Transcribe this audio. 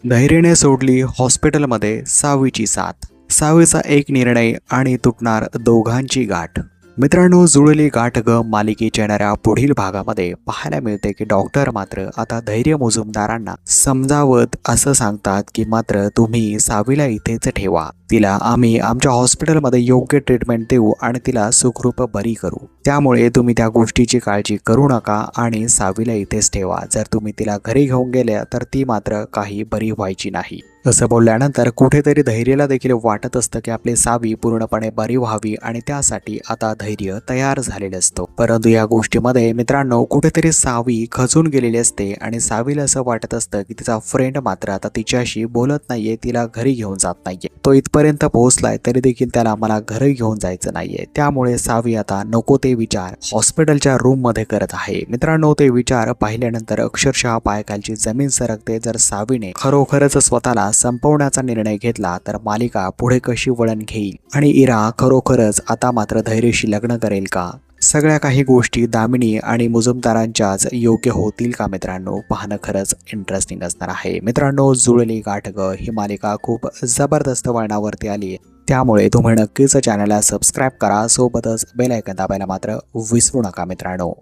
धैर्याने सोडली हॉस्पिटलमध्ये 6वीची साथ. 6वीचा एक निर्णय आणि तुटणार दोघांची गाठ. मित्रांनो, जुळली गाठ ग मालिकेच्या येणाऱ्या पुढील भागामध्ये पाहायला मिळते की डॉक्टर मात्र आता धैर्य मुजुमदारांना समजावत असं सांगतात की मात्र तुम्ही 6वीला इथेच ठेवा. तिला आम्ही आमच्या हॉस्पिटलमध्ये योग्य ट्रीटमेंट देऊ आणि तिला सुखरूप बरी करू. त्यामुळे तुम्ही त्या गोष्टीची काळजी करू नका आणि 6वीला इथेच ठेवा. जर तुम्ही तिला घरी घेऊन गेले तर ती मात्र काही बरी व्हायची नाही. असं बोलल्यानंतर कुठेतरी धैर्याला देखील वाटत असतं की आपली 6वी पूर्णपणे बरी व्हावी आणि त्यासाठी आता धैर्य तयार झालेलं असतो. परंतु या गोष्टीमध्ये मित्रांनो कुठेतरी 6वी खचून गेलेली असते आणि 6वीला असं वाटत असतं की तिचा फ्रेंड मात्र आता तिच्याशी बोलत नाहीये, तिला घरी घेऊन जात नाहीये. तो इथपर्यंत पोहोचलाय तरी देखील त्याला मला घरी घेऊन जायचं नाहीये. त्यामुळे 6वी आता नको ते विचार हॉस्पिटलच्या रूम मध्ये करत आहे. मित्रांनो, ते विचार पाहिल्यानंतर अक्षरशः पायाखालची जमीन सरकते. जर 6वीने खरोखरच स्वतःला संपवण्याचा निर्णय घेतला तर मालिका पुढे कशी वळण घेईल आणि इरा खरोखरच आता मात्र धैर्यशी लग्न करेल का? सगळ्या काही गोष्टी दामिनी आणि मुजुमदारांच्याच योग्य होतील का? मित्रांनो, पाहणं खरंच इंटरेस्टिंग असणार आहे. मित्रांनो, जुळली गाठ ग ही मालिका खूप जबरदस्त वळणावरती आली आहे. त्यामुळे तुम्ही नक्कीच चॅनलला सबस्क्राईब करा, सोबतच बेल आयकॉन दाबायला मात्र विसरू नका मित्रांनो.